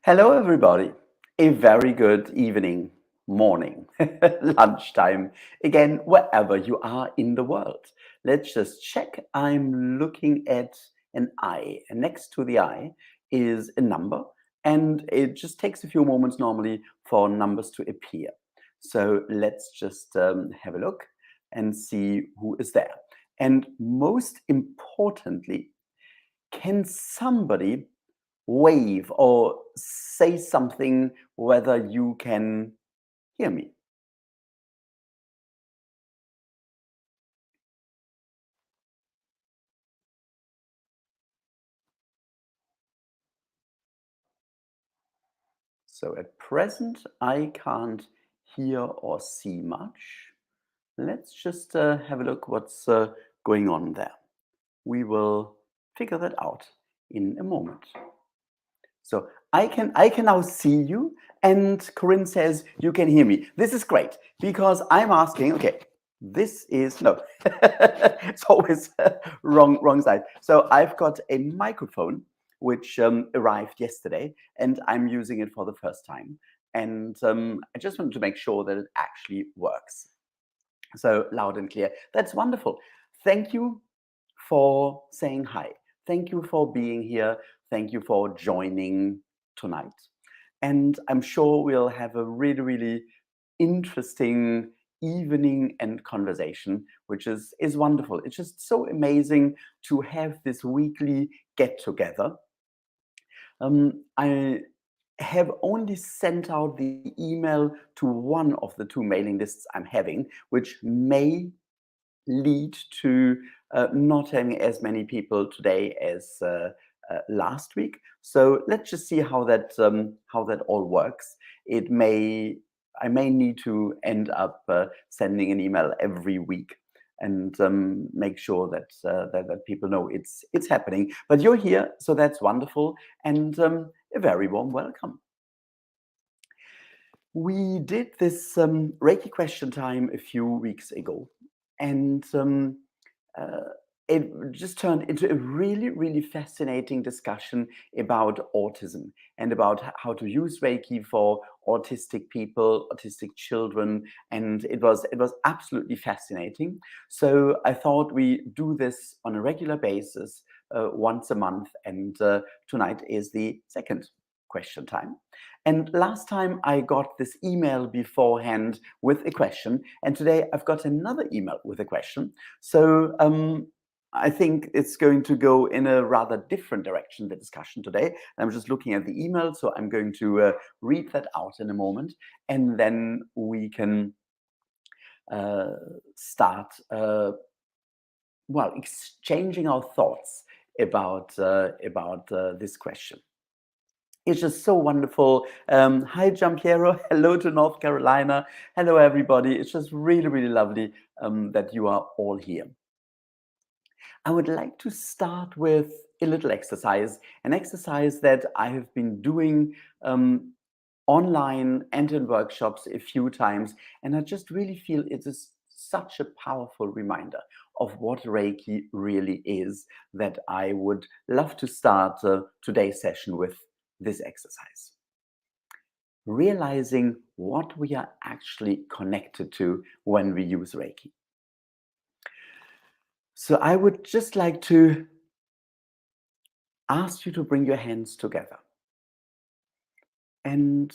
Hello, everybody. A very good evening, morning, lunchtime, again, wherever you are in the world. Let's just check. I'm looking at an eye, and next to the eye is a number, and it just takes a few moments normally for numbers to appear. So let's just have a look and see who is there. And most importantly, can somebody wave or say something whether you can hear me? So at present, I can't hear or see much. Let's just have a look what's going on there. We will figure that out in a moment. So I can now see you, and Corinne says you can hear me. This is great because I'm asking. Okay, this is no. It's always wrong side. So I've got a microphone which arrived yesterday, and I'm using it for the first time. And I just wanted to make sure that it actually works. So loud and clear. That's wonderful. Thank you for saying hi. Thank you for being here. Thank you for joining tonight. And I'm sure we'll have a really interesting evening and conversation, which is wonderful. It's just so amazing to have this weekly get together. I have only sent out the email to one of the two mailing lists I'm having, which may lead to not having as many people today as last week. So let's just see how that all works. It may I may need to end up sending an email every week and make sure that people know it's happening. But you're here, so that's wonderful, and a very warm welcome. We did this Reiki question time a few weeks ago, and uh, it just turned into a really fascinating discussion about autism and about how to use Reiki for autistic people, autistic children, and it was absolutely fascinating. So I thought we do this on a regular basis, once a month, and tonight is the second question time. And last time I got this email beforehand with a question, and today I've got another email with a question. So I think it's going to go in a rather different direction, the discussion today. I'm just looking at the email, so I'm going to read that out in a moment, and then we can uh, start, exchanging our thoughts about this question. It's just so wonderful. Hi, Giampiero. Hello to North Carolina. Hello, everybody. It's just really lovely that you are all here. I would like to start with a little exercise, an exercise that I have been doing online and in workshops a few times. And I just really feel it is such a powerful reminder of what Reiki really is that I would love to start today's session with this exercise. Realizing what we are actually connected to when we use Reiki. So I would just like to ask you to bring your hands together and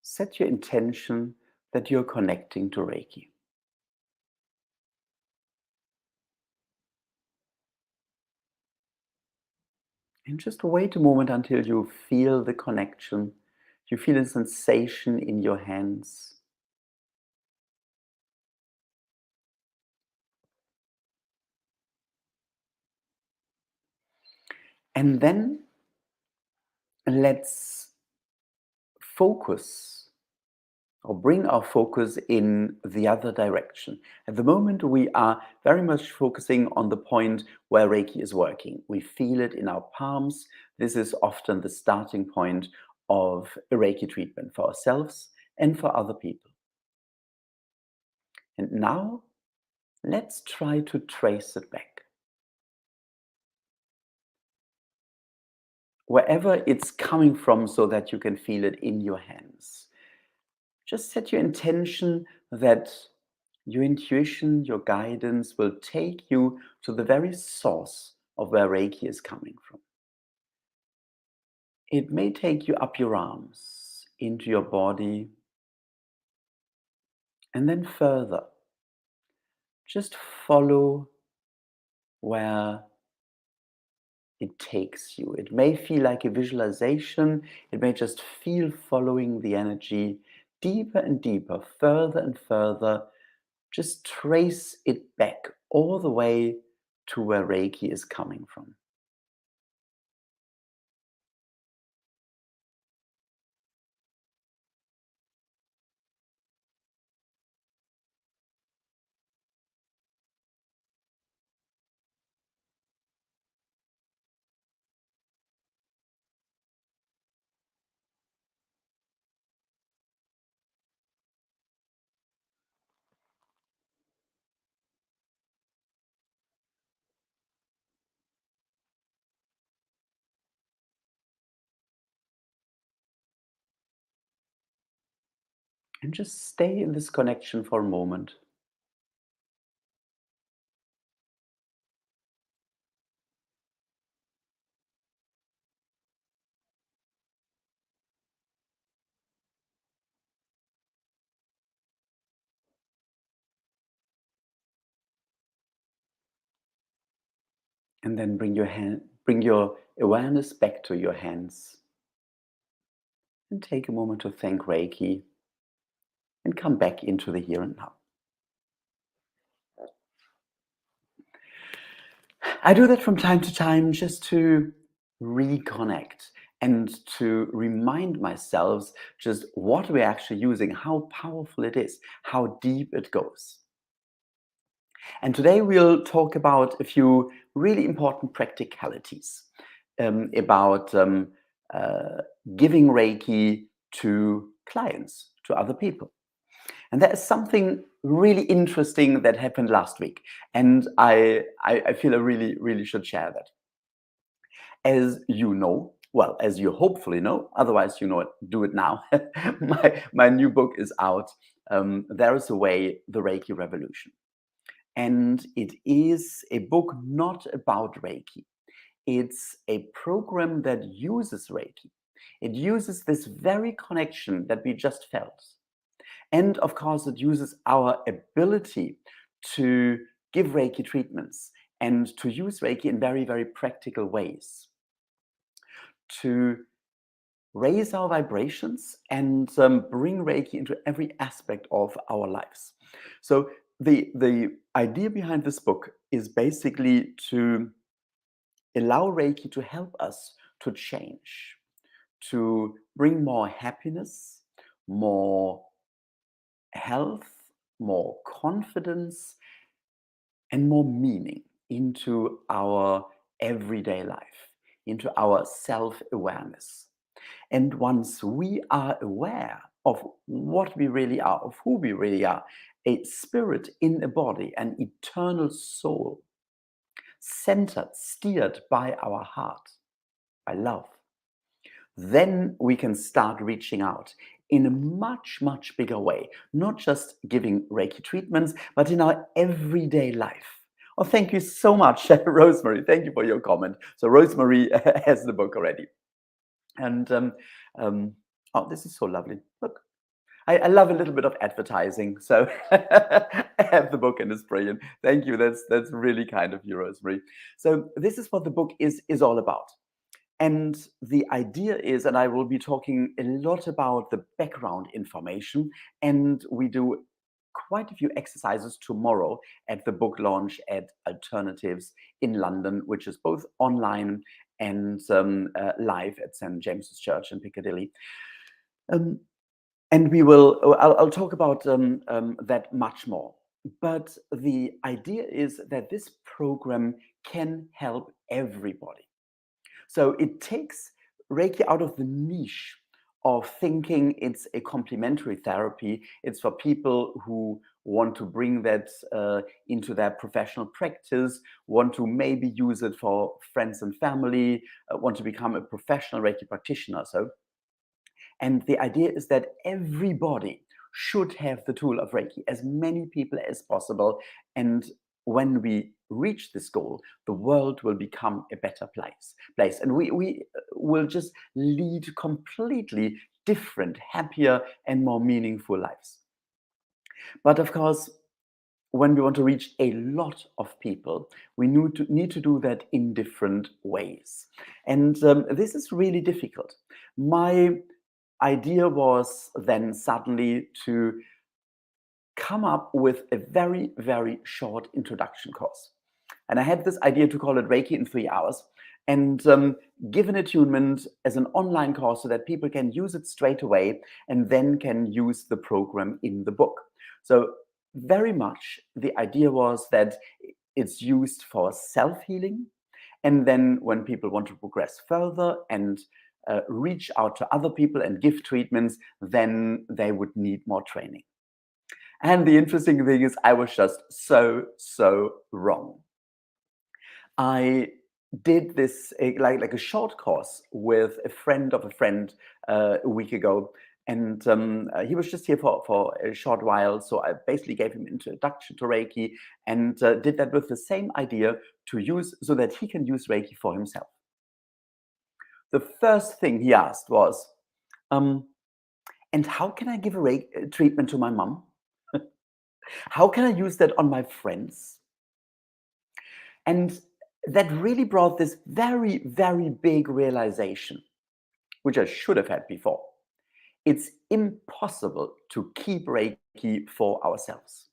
set your intention that you're connecting to Reiki. And just wait a moment until you feel the connection. You feel a sensation in your hands. And then let's focus or bring our focus in the other direction. At the moment, we are very much focusing on the point where Reiki is working. We feel it in our palms. This is often the starting point of a Reiki treatment for ourselves and for other people. And now, let's try to trace it back. wherever it's coming from so that you can feel it in your hands. Just set your intention that your intuition, your guidance will take you to the very source of where Reiki is coming from. It may take you up your arms, into your body, and then further. Just follow where it takes you. It may feel like a visualization. It may just feel following the energy deeper and deeper, further and further. Just trace it back all the way to where Reiki is coming from. And just stay in this connection for a moment. And then bring your awareness back to your hands and take a moment to thank Reiki and come back into the here and now. I do that from time to time just to reconnect and to remind myself just what we're actually using, how powerful it is, how deep it goes. And today we'll talk about a few really important practicalities about uh, giving Reiki to clients, to other people. And there is something really interesting that happened last week. And I feel I really should share that. As you know, well, as you hopefully know, otherwise you know it, do it now. My new book is out. There is a way, the Reiki Revolution. And it is a book not about Reiki. It's a program that uses Reiki. It uses this very connection that we just felt. And of course, it uses our ability to give Reiki treatments and to use Reiki in very practical ways to raise our vibrations and bring Reiki into every aspect of our lives. So the idea behind this book is basically to allow Reiki to help us to change, to bring more happiness, more health, more confidence, and more meaning into our everyday life, into our self awareness. And once we are aware of what we really are, of who we really are, a spirit in a body, an eternal soul, centered, steered by our heart, by love, then we can start reaching out in a much bigger way, not just giving Reiki treatments, but in our everyday life. Oh, thank you so much, Rosemary. Thank you for your comment. So Rosemary has the book already. And oh, this is so lovely. Look, I love a little bit of advertising. So I have the book and it's brilliant. Thank you. That's really kind of you, Rosemary. So this is what the book is all about. And the idea is, and I will be talking a lot about the background information, and we do quite a few exercises tomorrow at the book launch at Alternatives in London, which is both online and live at St. James's Church in Piccadilly. Um, and I'll talk about that much more. But the idea is that this program can help everybody. So it takes Reiki out of the niche of thinking it's a complementary therapy. It's for people who want to bring that into their professional practice, want to maybe use it for friends and family, want to become a professional Reiki practitioner. And the idea is that everybody should have the tool of Reiki, as many people as possible. And when we reach this goal, the world will become a better place. And we will just lead completely different, happier, and more meaningful lives. But of course, when we want to reach a lot of people, we need to do that in different ways. And this is really difficult. My idea was then suddenly to come up with a very, very short introduction course. And I had this idea to call it Reiki in 3 hours and give an attunement as an online course so that people can use it straight away and then can use the program in the book. So very much the idea was that it's used for self-healing. And then when people want to progress further and reach out to other people and give treatments, then they would need more training. And the interesting thing is I was just so wrong. I did this like a short course with a friend of a friend a week ago. And he was just here for a short while. So I basically gave him introduction to Reiki and did that with the same idea to use so that he can use Reiki for himself. The first thing he asked was, and how can I give a Reiki treatment to my mom? How can I use that on my friends? And that really brought this very, very big realization, which I should have had before. It's impossible to keep Reiki for ourselves.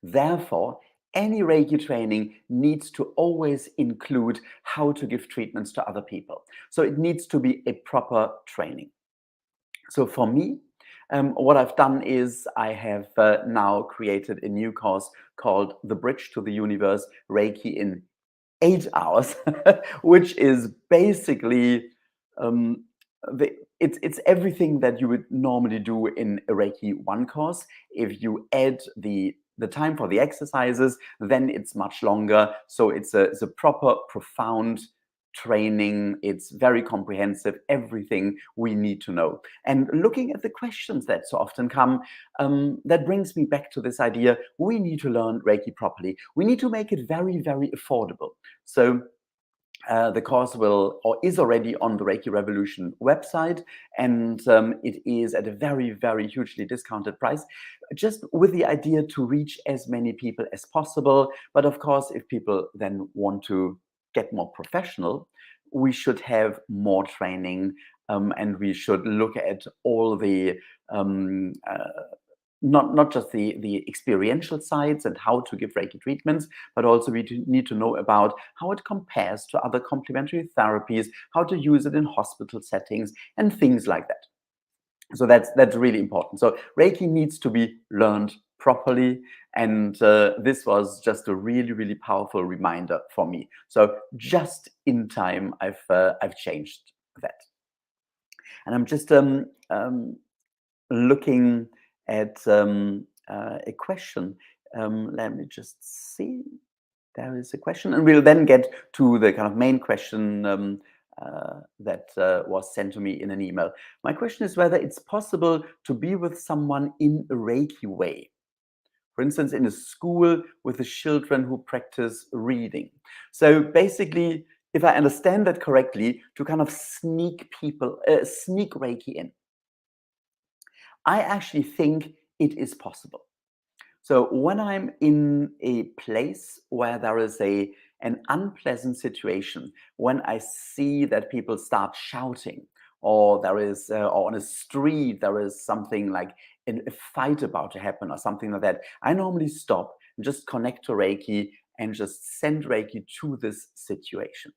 Therefore, any Reiki training needs to always include how to give treatments to other people. So it needs to be a proper training. So for me, what I've done is I have now created a new course called The Bridge to the Universe, Reiki in 8 hours, which is basically it's everything that you would normally do in a Reiki 1 course. If you add the time for the exercises, then it's much longer. So it's a proper, profound training. It's very comprehensive, everything we need to know. And looking at the questions that so often come, that brings me back to this idea, we need to learn Reiki properly. We need to make it very, very affordable. So the course is already on the Reiki Revolution website, and it is at a very, very hugely discounted price, just with the idea to reach as many people as possible. But of course, if people then want to get more professional, we should have more training, and we should look at all the not just the experiential sides and how to give Reiki treatments, but also we need to know about how it compares to other complementary therapies, how to use it in hospital settings, and things like that. So that's really important. So Reiki needs to be learned properly, and this was just a really, really powerful reminder for me. So just in time, I've changed that, and I'm just looking at a question. Let me just see. There is a question, and we'll then get to the kind of main question that was sent to me in an email. My question is whether it's possible to be with someone in a Reiki way. For instance, in a school with the children who practice reading. So basically, if I understand that correctly, to kind of sneak Reiki in. I actually think it is possible. So when I'm in a place where there is an unpleasant situation, when I see that people start shouting, or there is, or on a street, there is something like a fight about to happen or something like that, I normally stop and just connect to Reiki and just send Reiki to this situation.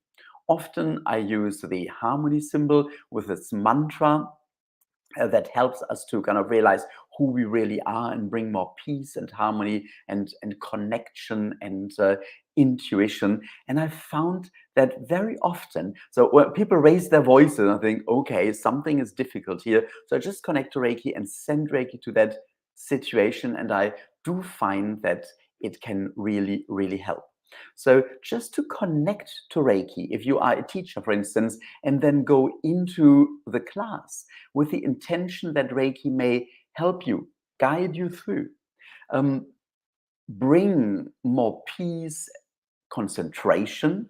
Often I use the harmony symbol with this mantra that helps us to kind of realize who we really are and bring more peace and harmony and connection and intuition. And I found that very often, so when people raise their voices, I think, okay, something is difficult here. So I just connect to Reiki and send Reiki to that situation, and I do find that it can really, really help. So just to connect to Reiki, if you are a teacher, for instance, and then go into the class with the intention that Reiki may help you, guide you through, um, bring more peace, concentration,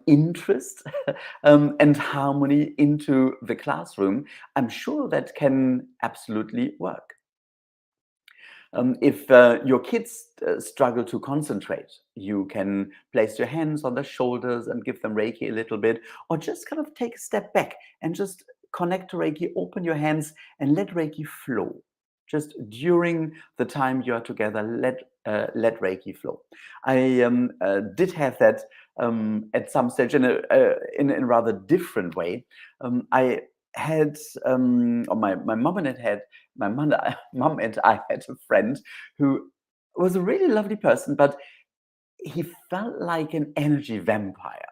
interest, and harmony into the classroom, I'm sure that can absolutely work. If your kids struggle to concentrate, you can place your hands on their shoulders and give them Reiki a little bit, or just kind of take a step back and just connect to Reiki, open your hands and let Reiki flow. Just during the time you are together, let Reiki flow. I did have that at some stage in a rather different way. I had, or my mom and had my mom and I had a friend who was a really lovely person, but he felt like an energy vampire.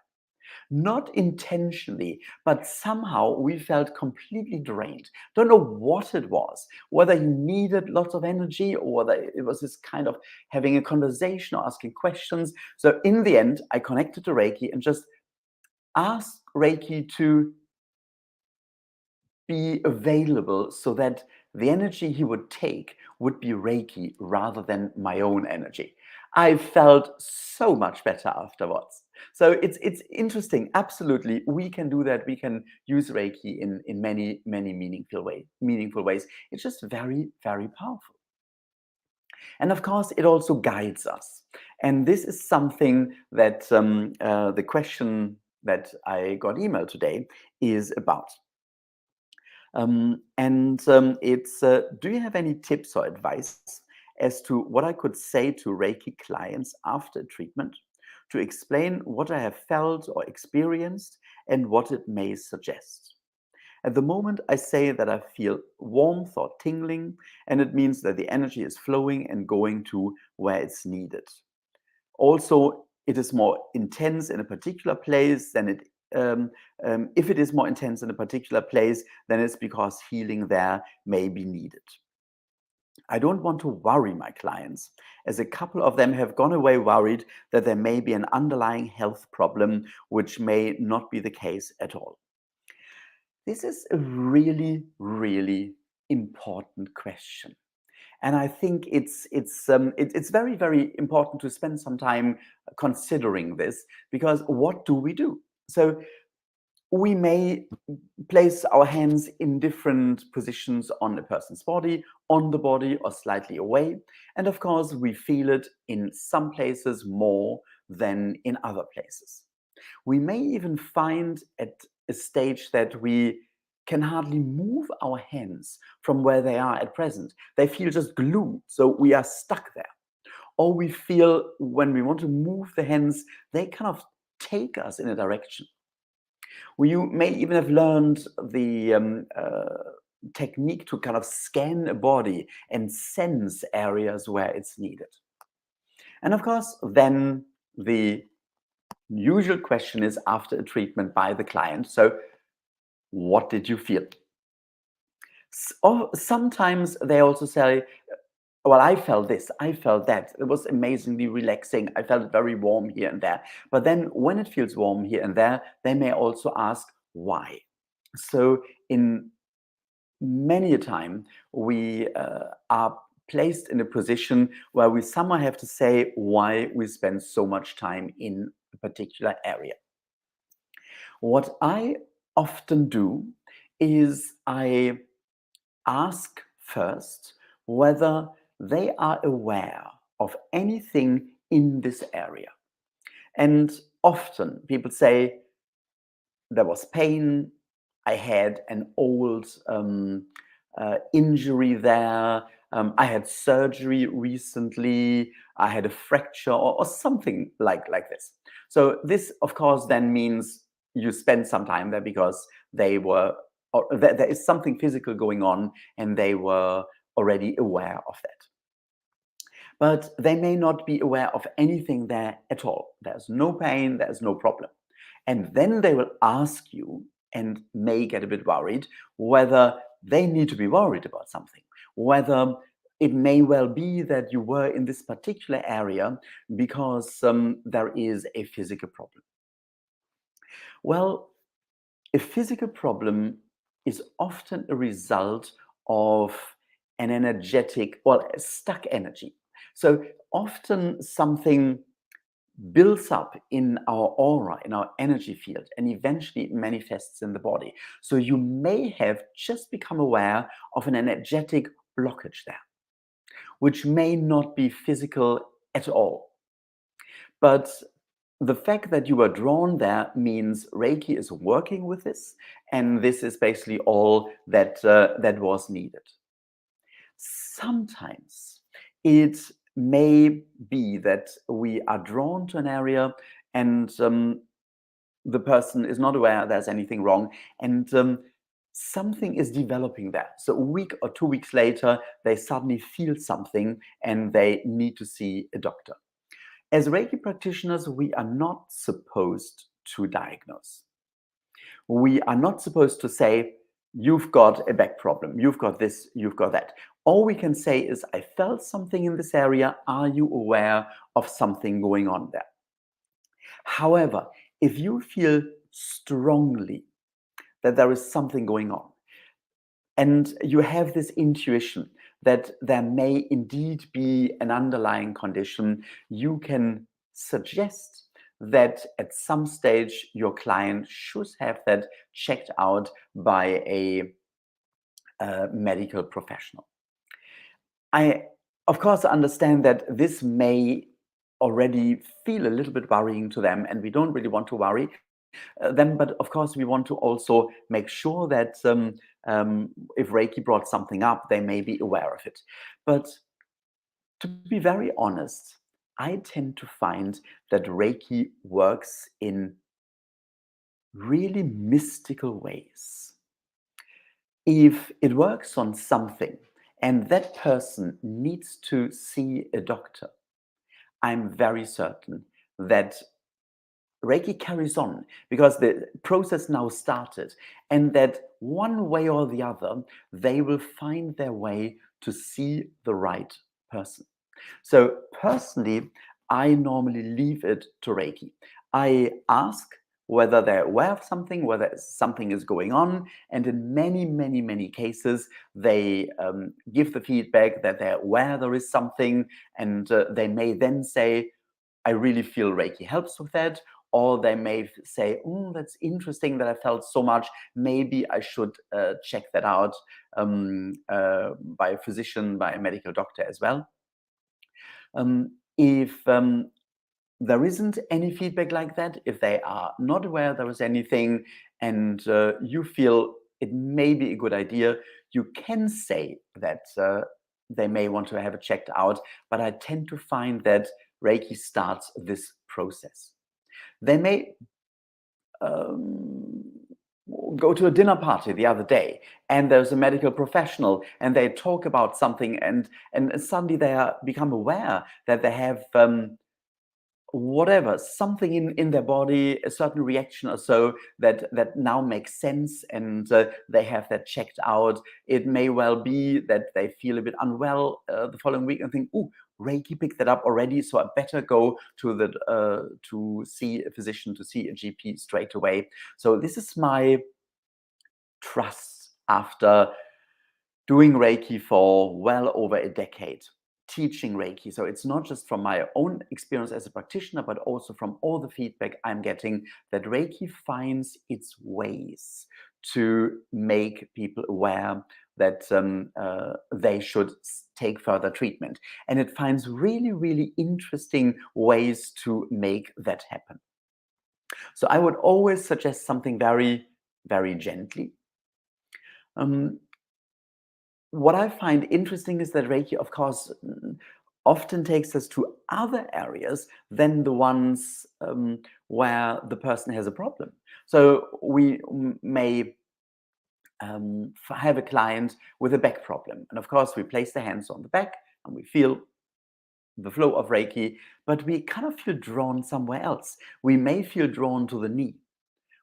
Not intentionally, but somehow we felt completely drained. Don't know what it was, whether he needed lots of energy or whether it was this kind of having a conversation or asking questions. So in the end, I connected to Reiki and just asked Reiki to be available so that the energy he would take would be Reiki rather than my own energy. I felt so much better afterwards. So it's interesting. Absolutely, we can do that. We can use Reiki in many meaningful ways. It's just very, very powerful. And of course, it also guides us. And this is something that the question that I got emailed today is about. It's do you have any tips or advice as to what I could say to Reiki clients after treatment to explain what I have felt or experienced and what it may suggest? At the moment, I say that I feel warmth or tingling, and it means that the energy is flowing and going to where it's needed. Also, it is more intense in a particular place than it if it is more intense in a particular place, then it's because healing there may be needed. I don't want to worry my clients, as a couple of them have gone away worried that there may be an underlying health problem, which may not be the case at all. This is a really, really important question. And I think it's very, very important to spend some time considering this, because what do we do? So we may place our hands in different positions on a person's body, on the body, or slightly away. And of course, we feel it in some places more than in other places. We may even find at a stage that we can hardly move our hands from where they are at present. They feel just glued, so we are stuck there. Or we feel when we want to move the hands, they kind of take us in a direction. You may even have learned the technique to kind of scan a body and sense areas where it's needed. And of course, then the usual question is after a treatment by the client. So, what did you feel? Or sometimes they also say, well, I felt this, I felt that. It was amazingly relaxing. I felt very warm here and there. But then when it feels warm here and there, they may also ask why. So in many a time, we are placed in a position where we somehow have to say why we spend so much time in a particular area. What I often do is I ask first whether they are aware of anything in this area. And often people say, there was pain, I had an old injury there, I had surgery recently, I had a fracture or something like this. So this, of course, then means you spend some time there because they were, or there is something physical going on and they were already aware of that. But they may not be aware of anything there at all. There's no pain, there's no problem. And then they will ask you and may get a bit worried whether they need to be worried about something, whether It may well be that you were in this particular area because there is a physical problem. Well, a physical problem is often a result of an energetic, well, a stuck energy. So often something builds up in our aura, in our energy field, and eventually it manifests in the body. So you may have just become aware of an energetic blockage there, which may not be physical at all. But the fact that you were drawn there means Reiki is working with this, and this is basically all that that was needed. Sometimes it may be that we are drawn to an area and the person is not aware there's anything wrong, and something is developing there. So a week or 2 weeks later, they suddenly feel something and they need to see a doctor. As Reiki practitioners, we are not supposed to diagnose. We are not supposed to say, you've got a back problem, you've got this, you've got that. All we can say is, I felt something in this area. Are you aware of something going on there? However, if you feel strongly that there is something going on, and you have this intuition that there may indeed be an underlying condition, you can suggest that at some stage your client should have that checked out by a medical professional. I, of course, understand that this may already feel a little bit worrying to them, and we don't really want to worry them. But of course, we want to also make sure that if Reiki brought something up, they may be aware of it. But to be very honest, I tend to find that Reiki works in really mystical ways. If it works on something and that person needs to see a doctor, I'm very certain that Reiki carries on because the process now started, and that one way or the other, they will find their way to see the right person. So, personally, I normally leave it to Reiki. I ask whether they're aware of something, whether something is going on, and in many, many, many cases, they give the feedback that they're aware there is something, and they may then say, I really feel Reiki helps with that. Or they may say, that's interesting that I felt so much. Maybe I should check that out by a physician, by a medical doctor as well. If there isn't any feedback like that, if they are not aware there is anything, and you feel it may be a good idea, you can say that they may want to have it checked out. But I tend to find that Reiki starts this process. They may um, go to a dinner party the other day, and there's a medical professional, and they talk about something, and suddenly become aware that they have whatever, something in their body, a certain reaction or so that now makes sense, and they have that checked out. It may well be that they feel a bit unwell the following week and think, "Oh, Reiki picked that up already, so I better go to see a physician, to see a GP straight away." So this is my trust after doing Reiki for well over a decade, teaching Reiki. So it's not just from my own experience as a practitioner, but also from all the feedback I'm getting, that Reiki finds its ways to make people aware that they should take further treatment. And it finds really, really interesting ways to make that happen. So I would always suggest something very, very gently. What I find interesting is that Reiki, of course, often takes us to other areas than the ones where the person has a problem. So we may have a client with a back problem. And of course, we place the hands on the back and we feel the flow of Reiki, but we kind of feel drawn somewhere else. We may feel drawn to the knee.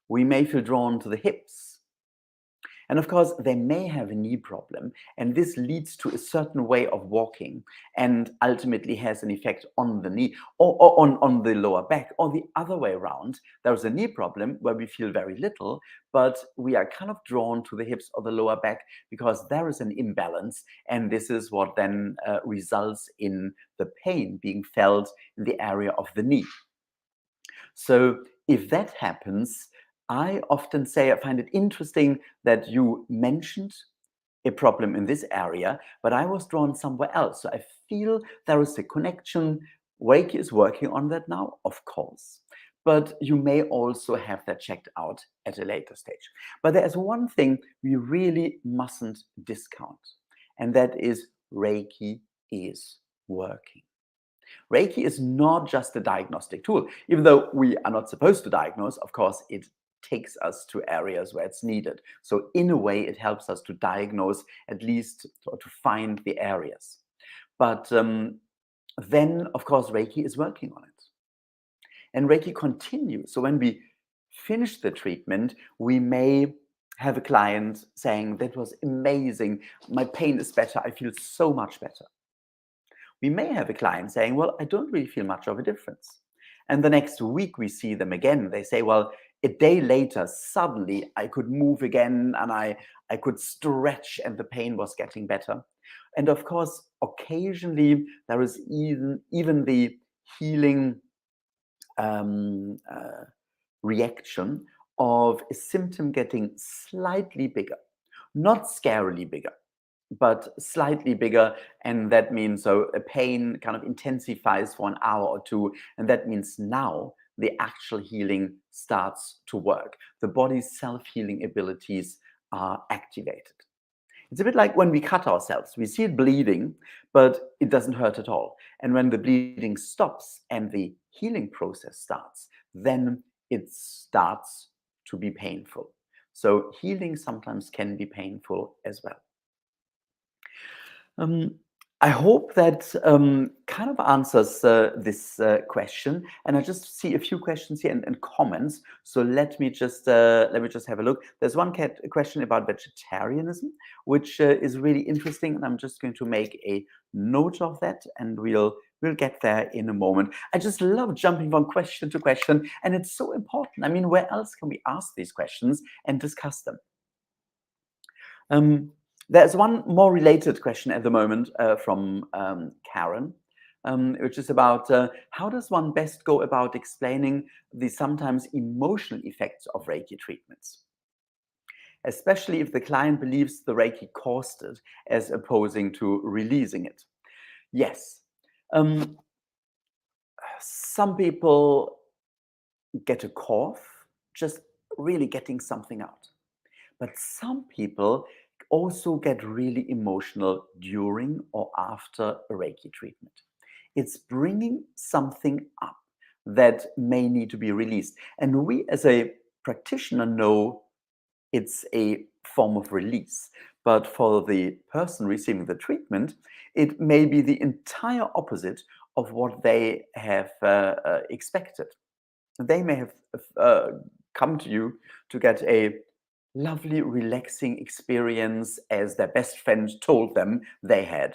We may feel drawn to the hips. And of course, they may have a knee problem, and this leads to a certain way of walking and ultimately has an effect on the knee or on the lower back, or the other way around. There's a knee problem where we feel very little, but we are kind of drawn to the hips or the lower back because there is an imbalance. And this is what then results in the pain being felt in the area of the knee. So if that happens, I often say I find it interesting that you mentioned a problem in this area, but I was drawn somewhere else. So I feel there is a connection. Reiki is working on that now, of course, but you may also have that checked out at a later stage. But there's one thing we really mustn't discount, and that is Reiki is working. Reiki is not just a diagnostic tool. Even though we are not supposed to diagnose, of course, it takes us to areas where it's needed. So in a way, it helps us to diagnose at least, or to find the areas. But then, of course, Reiki is working on it. And Reiki continues. So when we finish the treatment, we may have a client saying, that was amazing. My pain is better. I feel so much better. We may have a client saying, well, I don't really feel much of a difference. And the next week we see them again. They say, well, a day later, suddenly I could move again and I could stretch and the pain was getting better. And of course, occasionally there is even the healing reaction of a symptom getting slightly bigger, not scarily bigger, but slightly bigger. And that means so a pain kind of intensifies for an hour or two. And that means now the actual healing starts to work. The body's self-healing abilities are activated. It's a bit like when we cut ourselves. We see it bleeding, but it doesn't hurt at all. And when the bleeding stops and the healing process starts, then it starts to be painful. So healing sometimes can be painful as well. I hope that kind of answers this question, and I just see a few questions here and comments. So let me just have a look. There's one question about vegetarianism, which is really interesting, and I'm just going to make a note of that, and we'll get there in a moment. I just love jumping from question to question, and it's so important. I mean, where else can we ask these questions and discuss them? There's one more related question at the moment from Karen, which is about how does one best go about explaining the sometimes emotional effects of Reiki treatments, especially if the client believes the Reiki caused it, as opposing to releasing it. Yes. Some people get a cough, just really getting something out. But some people also get really emotional during or after a Reiki treatment. It's bringing something up that may need to be released. And we as a practitioner know it's a form of release. But for the person receiving the treatment, it may be the entire opposite of what they have expected. They may have come to you to get a lovely, relaxing experience as their best friend told them they had.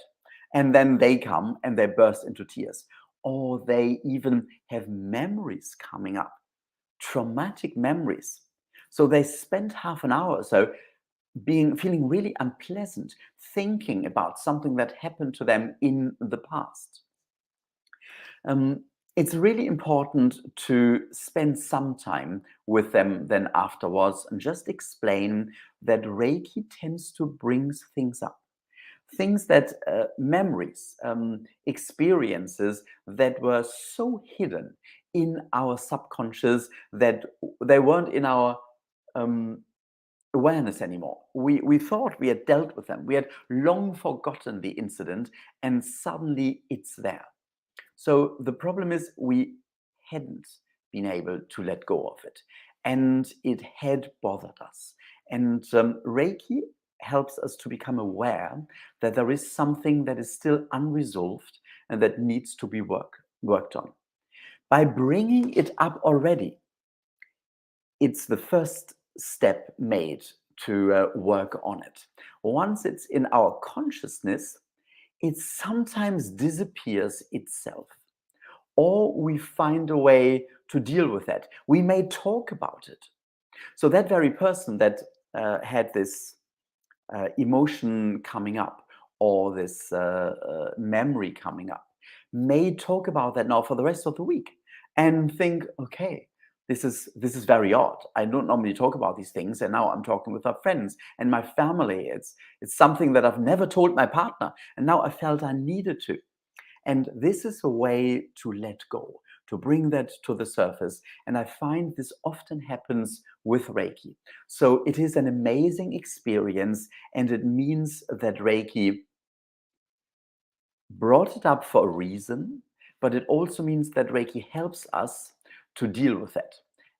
And then they come and they burst into tears. Or they even have memories coming up, traumatic memories. So they spend half an hour or so feeling really unpleasant, thinking about something that happened to them in the past. It's really important to spend some time with them then afterwards and just explain that Reiki tends to bring things up. Things that memories, experiences that were so hidden in our subconscious that they weren't in our awareness anymore. We thought we had dealt with them. We had long forgotten the incident, and suddenly it's there. So the problem is we hadn't been able to let go of it, and it had bothered us. And Reiki helps us to become aware that there is something that is still unresolved and that needs to be worked on. By bringing it up already, it's the first step made work on it. Once it's in our consciousness, it sometimes disappears itself, or we find a way to deal with that. We may talk about it. So that very person that had this emotion coming up, or this memory coming up, may talk about that now for the rest of the week and think, okay, this is very odd. I don't normally talk about these things, and now I'm talking with our friends and my family. It's something that I've never told my partner, and now I felt I needed to. And this is a way to let go, to bring that to the surface. And I find this often happens with Reiki. So it is an amazing experience, and it means that Reiki brought it up for a reason, but it also means that Reiki helps us to deal with it.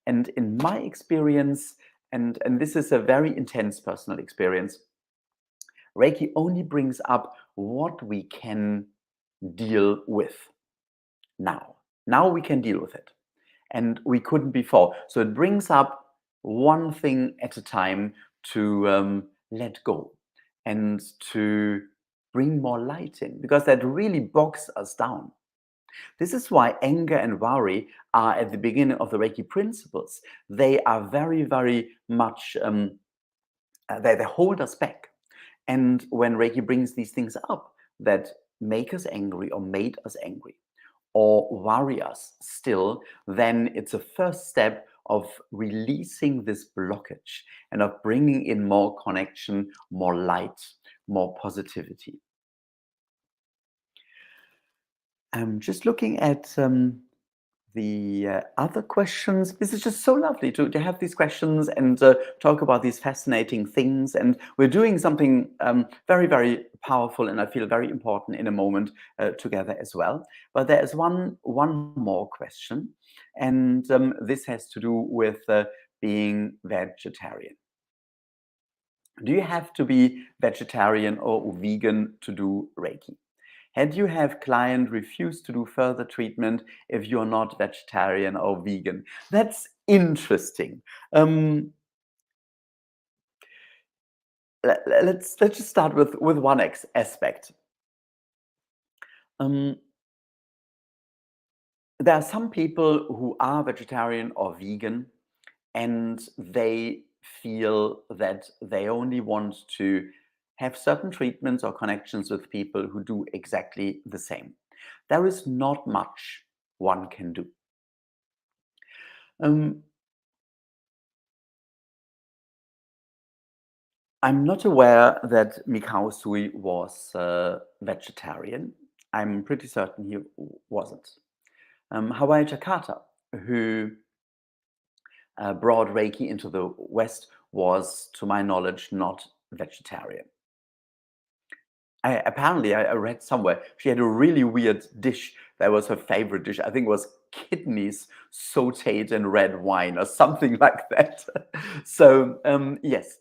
And in my experience, and this is a very intense personal experience, Reiki only brings up what we can deal with now. Now we can deal with it. And we couldn't before. So it brings up one thing at a time to let go and to bring more light in, because that really bogs us down. This is why anger and worry are at the beginning of the Reiki principles. They are very, very much, they hold us back. And when Reiki brings these things up that make us angry or made us angry or worry us still, then it's a first step of releasing this blockage and of bringing in more connection, more light, more positivity. I'm just looking at the other questions. This is just so lovely to have these questions and talk about these fascinating things. And we're doing something very, very powerful, and I feel very important in a moment together as well. But there is one more question, and this has to do with being vegetarian. Do you have to be vegetarian or vegan to do Reiki? Had you have client refuse to do further treatment if you're not vegetarian or vegan? That's interesting. Let's just start with one aspect. There are some people who are vegetarian or vegan, and they feel that they only want to have certain treatments or connections with people who do exactly the same. There is not much one can do. I'm not aware that Mikao Sui was vegetarian. I'm pretty certain he wasn't. Hawaii Jakarta, who brought Reiki into the West, was, to my knowledge, not vegetarian. Apparently, I read somewhere she had a really weird dish that was her favorite dish. I think it was kidneys sauteed in red wine or something like that. So yes,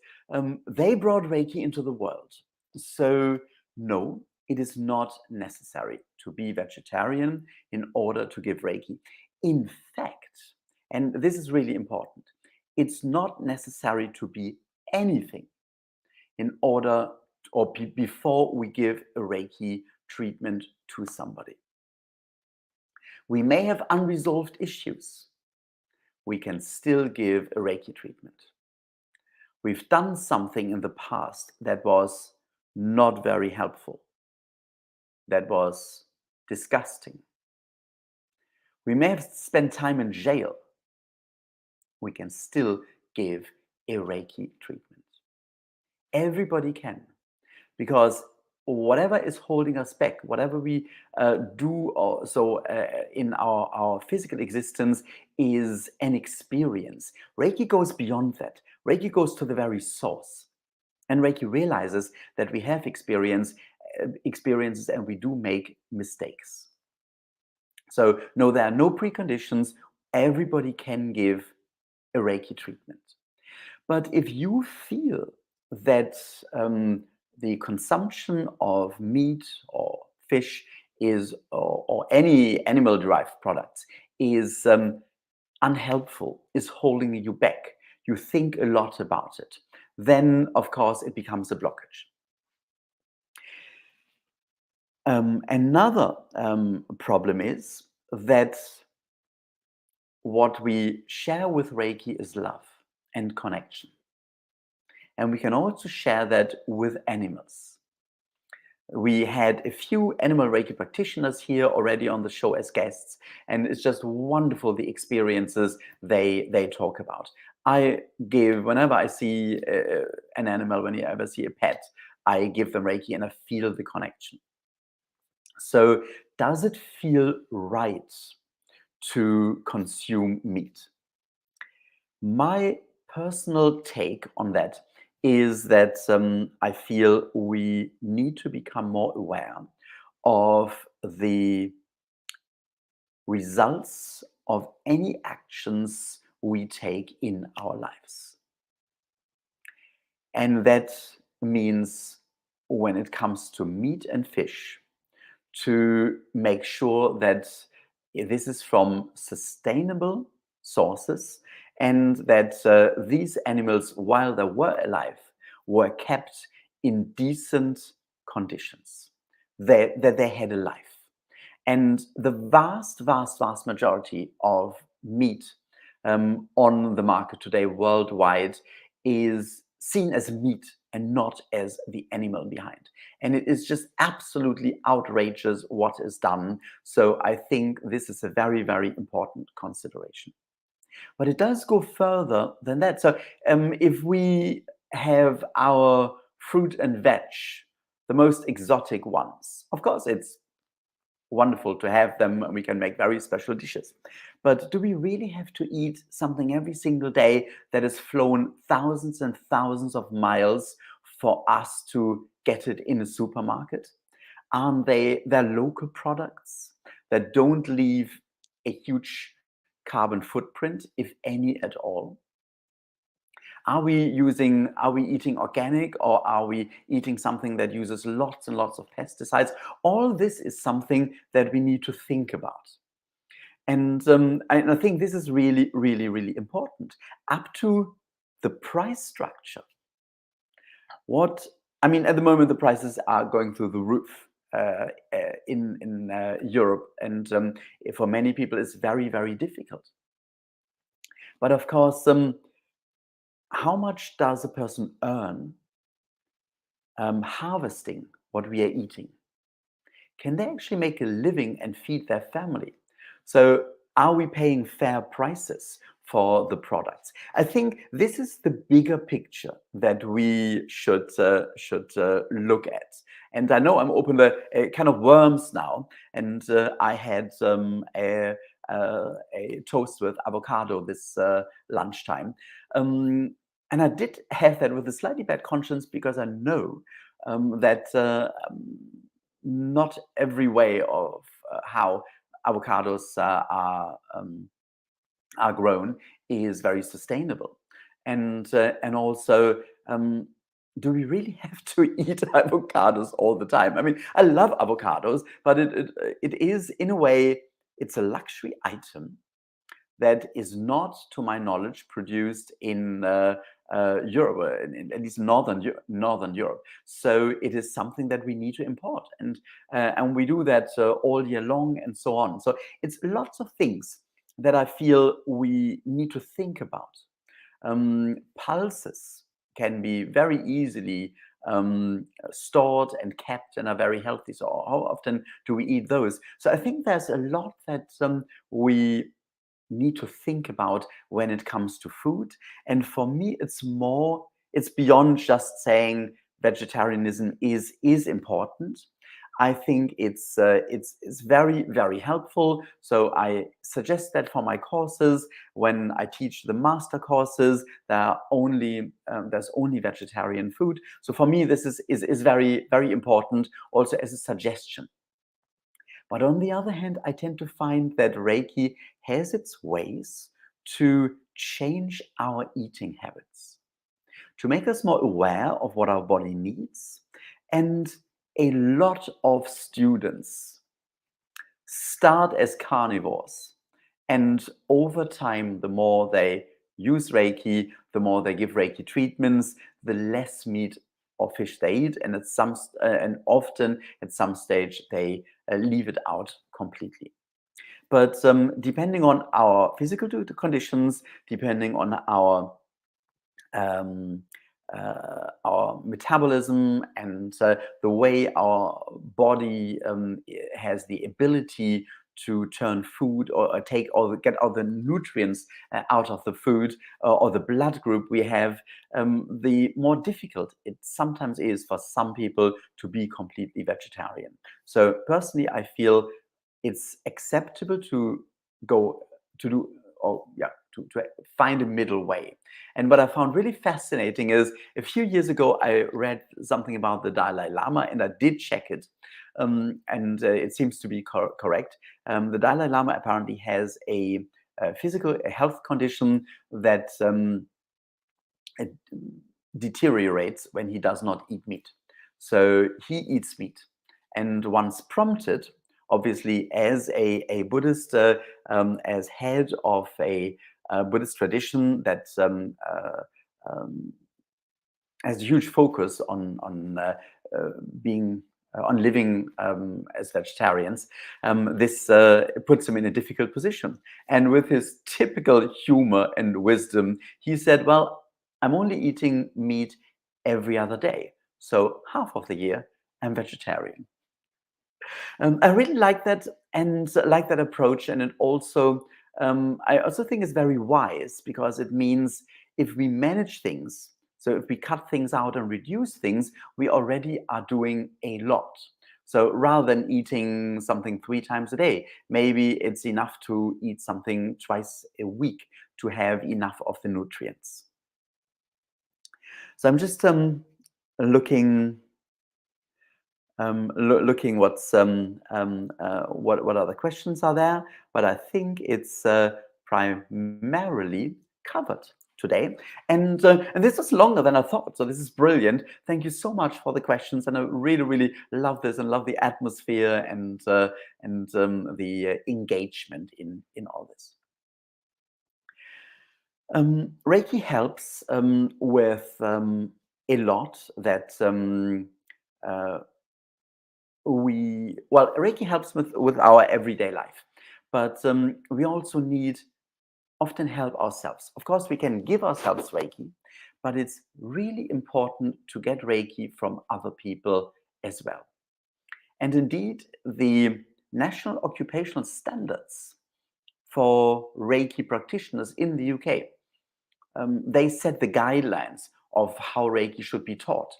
they brought Reiki into the world. So no, it is not necessary to be vegetarian in order to give Reiki. In fact, and this is really important, it's not necessary to be anything in order or before we give a Reiki treatment to somebody. We may have unresolved issues. We can still give a Reiki treatment. We've done something in the past that was not very helpful, that was disgusting. We may have spent time in jail. We can still give a Reiki treatment. Everybody can. Because whatever is holding us back, whatever we do in our physical existence is an experience. Reiki goes beyond that. Reiki goes to the very source. And Reiki realizes that we have experiences and we do make mistakes. So no, there are no preconditions. Everybody can give a Reiki treatment. But if you feel that the consumption of meat or fish is, or any animal-derived products is unhelpful, is holding you back, you think a lot about it, then of course it becomes a blockage. Another problem is that what we share with Reiki is love and connection. And we can also share that with animals. We had a few animal Reiki practitioners here already on the show as guests, and it's just wonderful the experiences they talk about. I give, whenever I see an animal, whenever I see a pet, I give them Reiki and I feel the connection. So, does it feel right to consume meat? My personal take on that is that I feel we need to become more aware of the results of any actions we take in our lives. And that means when it comes to meat and fish, to make sure that this is from sustainable sources and that these animals, while they were alive, were kept in decent conditions, that they had a life. And the vast majority of meat on the market today worldwide is seen as meat and not as the animal behind. And it is just absolutely outrageous what is done. So I think this is a very important consideration. But it does go further than that. So if we have our fruit and veg, the most exotic ones, of course, it's wonderful to have them and we can make very special dishes. But do we really have to eat something every single day that is flown thousands and thousands of miles for us to get it in a supermarket? Aren't they're local products that don't leave a huge carbon footprint, if any at all? Are we eating organic, or are we eating something that uses lots and lots of pesticides? All this is something that we need to think about. And I think this is really important. Up to the price structure. At the moment, the prices are going through the roof in Europe, and for many people, it's very difficult. But of course, how much does a person earn harvesting what we are eating? Can they actually make a living and feed their family? So are we paying fair prices for the products? I think this is the bigger picture that we should look at. And I know I'm open the kind of worms now, and I had a toast with avocado this lunchtime. And I did have that with a slightly bad conscience because I know that not every way of how avocados are grown is very sustainable, and also. Do we really have to eat avocados all the time? I mean, I love avocados, but it is, in a way, it's a luxury item that is not, to my knowledge, produced in Europe, at least Northern Europe. So it is something that we need to import, and we do that all year long, and so on. So it's lots of things that I feel we need to think about. Pulses can be very easily stored and kept and are very healthy. So how often do we eat those? So I think there's a lot that we need to think about when it comes to food. And for me, it's beyond just saying vegetarianism is important. I think it's very helpful. So I suggest that for my courses. When I teach the master courses, there's only vegetarian food. So for me, this is very important, also as a suggestion. But on the other hand, I tend to find that Reiki has its ways to change our eating habits, to make us more aware of what our body needs. And a lot of students start as carnivores. And over time, the more they use Reiki, the more they give Reiki treatments, the less meat or fish they eat, and and often at some stage they leave it out completely. But depending on our physical conditions, depending on um, our metabolism and the way our body has the ability to turn food or take or get all the nutrients out of the food or the blood group we have, the more difficult it sometimes is for some people to be completely vegetarian. So personally, I feel it's acceptable to go to do or yeah to find a middle way. And what I found really fascinating is a few years ago I read something about the Dalai Lama and I did check it, and it seems to be correct. The Dalai Lama apparently has a health condition that it deteriorates when he does not eat meat. So he eats meat. And once prompted, obviously, as a Buddhist, as head of a Buddhist tradition that um, has a huge focus being on living as vegetarians, this puts him in a difficult position. And with his typical humor and wisdom, he said, "Well, I'm only eating meat every other day, so half of the year I'm vegetarian." I really like that and like that approach, and it also I also think it's very wise because it means if we manage things, so if we cut things out and reduce things, we already are doing a lot. So rather than eating something 3 times a day, maybe it's enough to eat something twice a week to have enough of the nutrients. So I'm just looking looking what other questions are there, but I think it's primarily covered today. And this is longer than I thought, so this is brilliant. Thank you so much for the questions, and I really love this and love the atmosphere and the engagement in all this. Reiki helps with a lot that uh, Reiki helps with our everyday life, but we also need often help ourselves. Of course, we can give ourselves Reiki, but it's really important to get Reiki from other people as well. And indeed, the national occupational standards for Reiki practitioners in the UK, they set the guidelines of how Reiki should be taught.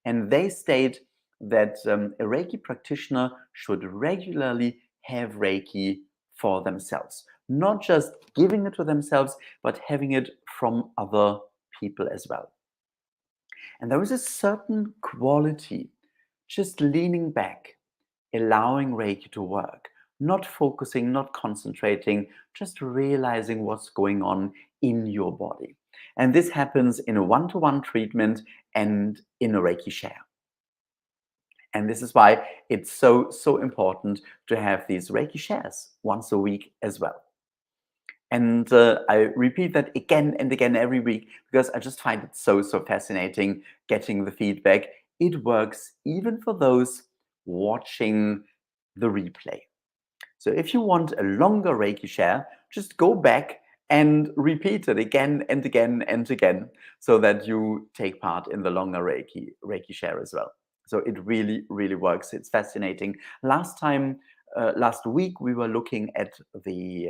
And they state that a Reiki practitioner should regularly have Reiki for themselves, not just giving it to themselves, but having it from other people as well. And there is a certain quality, just leaning back, allowing Reiki to work, not focusing, not concentrating, just realizing what's going on in your body. And this happens in a one-to-one treatment and in a Reiki share. And this is why it's so important to have these Reiki shares once a week as well. And I repeat that again and again every week because I just find it so fascinating getting the feedback. It works even for those watching the replay. So if you want a longer Reiki share, just go back and repeat it again and again and again so that you take part in the longer Reiki share as well. So it really works. It's fascinating. Last week, we were looking at the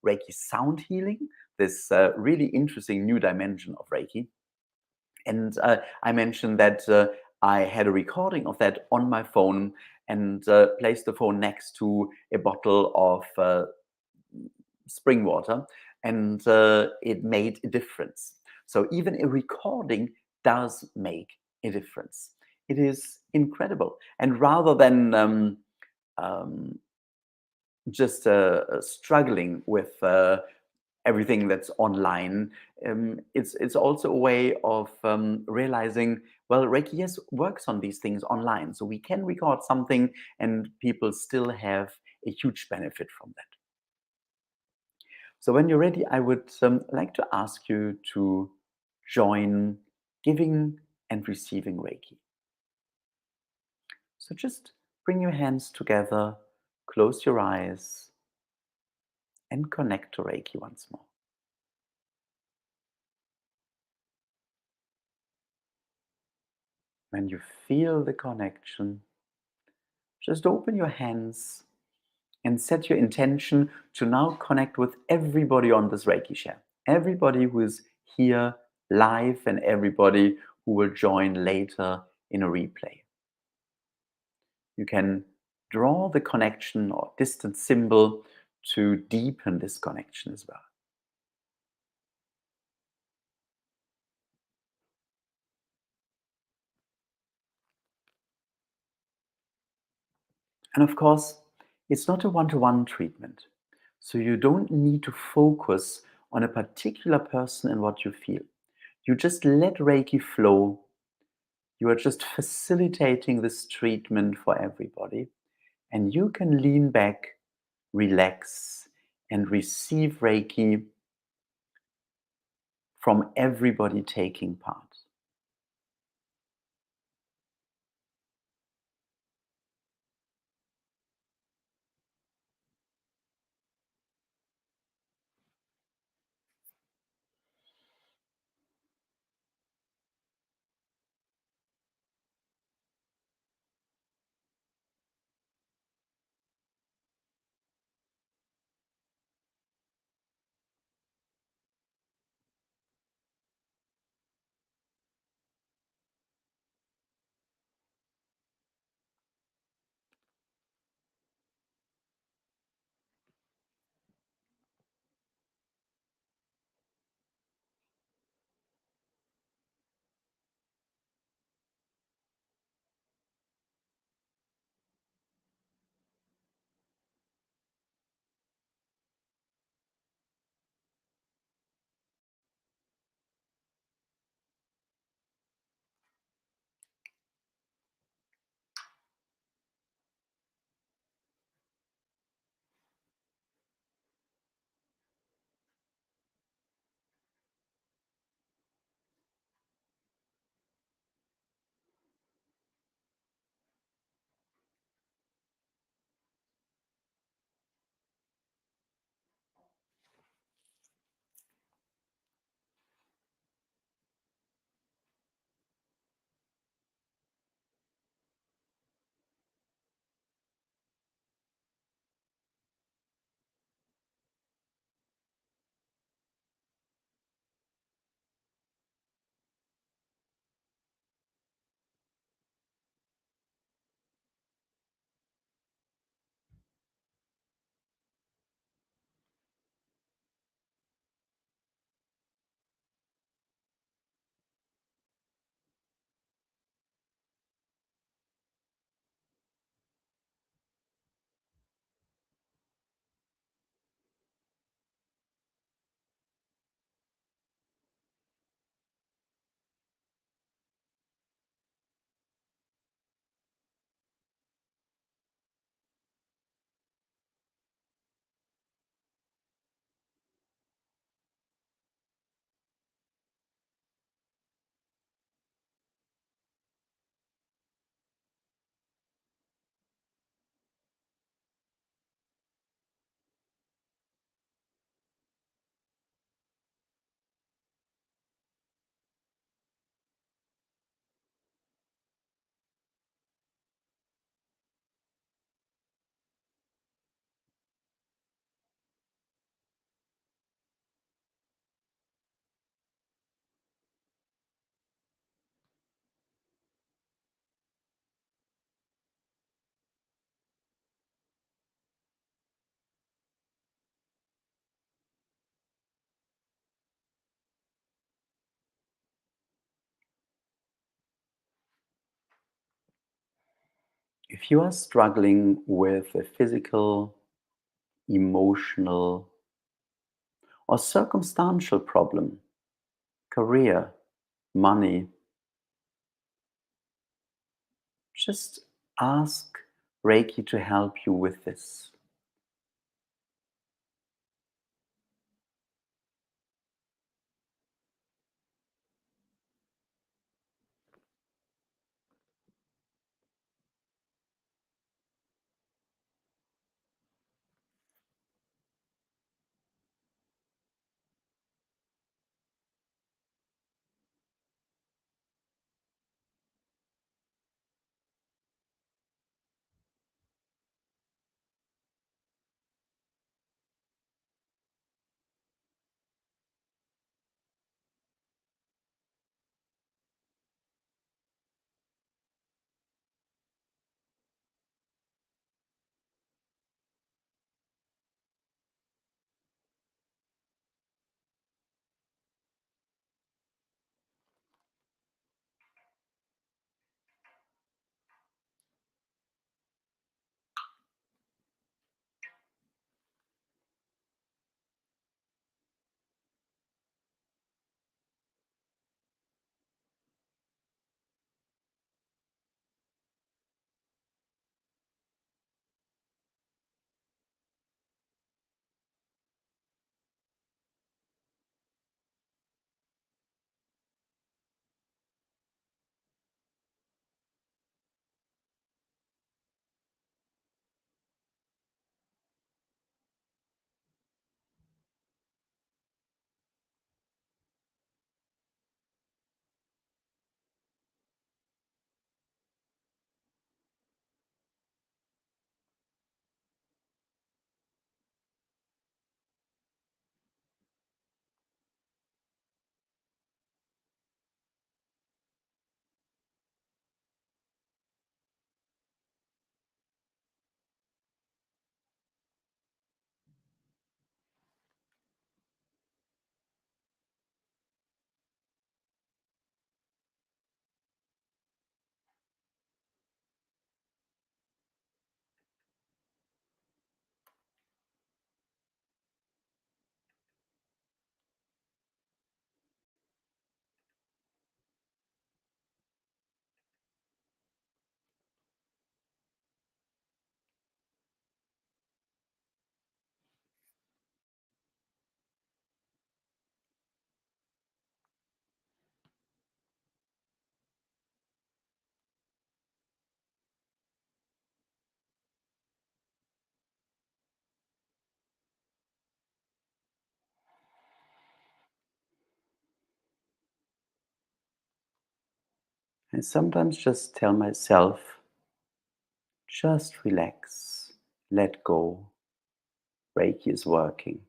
Reiki sound healing, this really interesting new dimension of Reiki. And I mentioned that I had a recording of that on my phone and placed the phone next to a bottle of spring water, and it made a difference. So even a recording does make a difference. It is incredible. And rather than um, just struggling with everything that's online, it's also a way of realizing, well, Reiki, yes, works on these things online, so we can record something and people still have a huge benefit from that. So when you're ready, I would like to ask you to join giving and receiving Reiki. So just bring your hands together, close your eyes, and connect to Reiki once more. When you feel the connection, just open your hands and set your intention to now connect with everybody on this Reiki share. Everybody who is here live and everybody who will join later in a replay. You can draw the connection or distance symbol to deepen this connection as well. And of course, it's not a one-to-one treatment. So you don't need to focus on a particular person and what you feel. You just let Reiki flow. You are just facilitating this treatment for everybody. And you can lean back, relax, and receive Reiki from everybody taking part. If you are struggling with a physical, emotional, or circumstantial problem, career, money, just ask Reiki to help you with this. I sometimes just tell myself, just relax, let go. Reiki is working.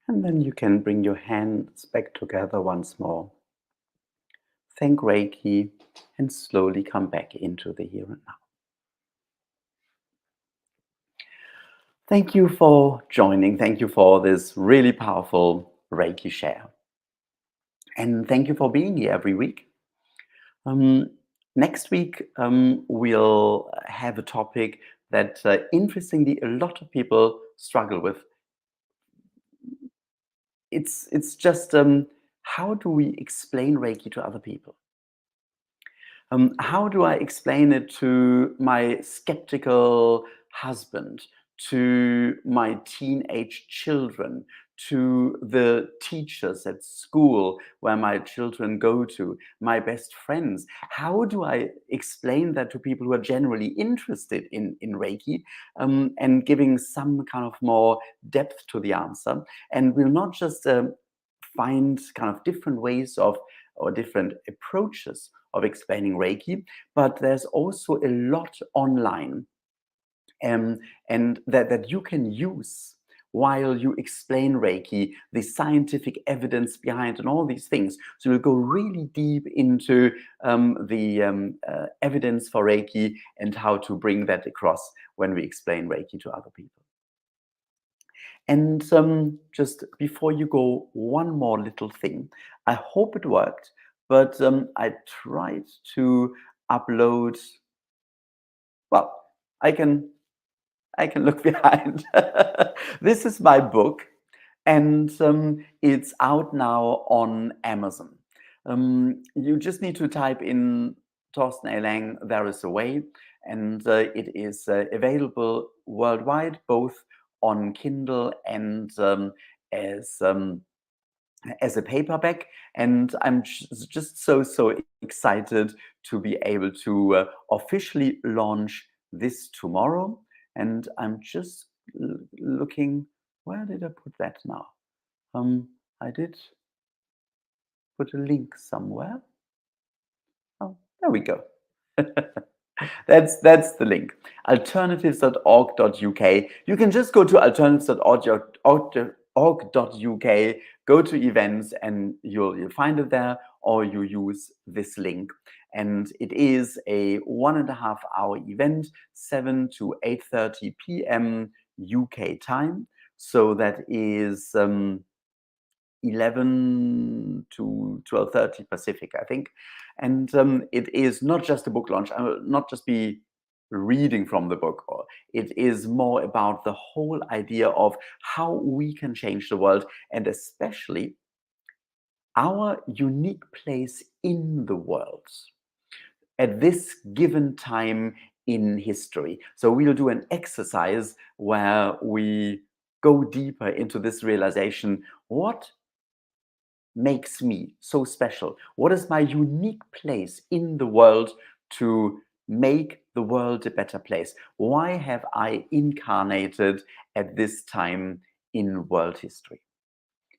And then you can bring your hands back together once more. Thank Reiki and slowly come back into the here and now. Thank you for joining. Thank you for this really powerful Reiki share. And thank you for being here every week. Um, Next week, we'll have a topic that, interestingly, a lot of people struggle with. It's just how do we explain Reiki to other people? How do I explain it to my skeptical husband, to my teenage children, to the teachers at school where my children go to, my best friends? How do I explain that to people who are generally interested in Reiki, and giving some kind of more depth to the answer? And we'll not just find kind of different ways of or different approaches of explaining Reiki, but there's also a lot online, um, and that you can use while you explain Reiki, the scientific evidence behind and all these things. So we'll go really deep into the evidence for Reiki and how to bring that across when we explain Reiki to other people. And just before you go, one more little thing. I hope it worked, but I tried to upload. Well, I can I can look behind. This is my book, and it's out now on Amazon. You just need to type in Torsten A. Lang, There Is a Way, and it is available worldwide, both on Kindle and as um, as a paperback. And I'm just so excited to be able to officially launch this tomorrow. And I'm just looking, where did I put that now? I did put a link somewhere. Oh, there we go. That's the link. Alternatives.org.uk. You can just go to alternatives.org.uk, go to events, and you'll find it there, or you use this link. And it is a 1.5 hour event, 7 to 8:30 p.m. UK time. So that is 11 to 12:30 Pacific, I think. And it is not just a book launch. I will not just be reading from the book. Or it is more about the whole idea of how we can change the world, and especially our unique place in the world at this given time in history. So we'll do an exercise where we go deeper into this realization. What makes me so special? What is my unique place in the world to make the world a better place? Why have I incarnated at this time in world history?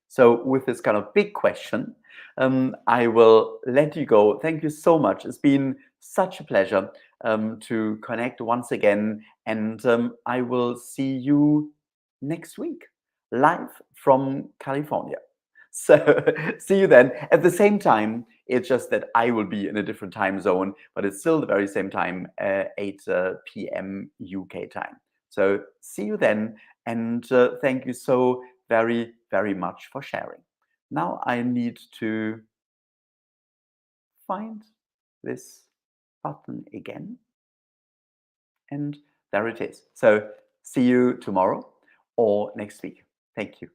So, with this kind of big question, I will let you go. Thank you so much. It's been such a pleasure to connect once again, and I will see you next week live from California. So, see you then. At the same time, it's just that I will be in a different time zone, but it's still the very same time, 8 p.m. UK time. So, see you then, and thank you so very, very much for sharing. Now I need to find this button again, and there it is. So see you tomorrow or next week. Thank you.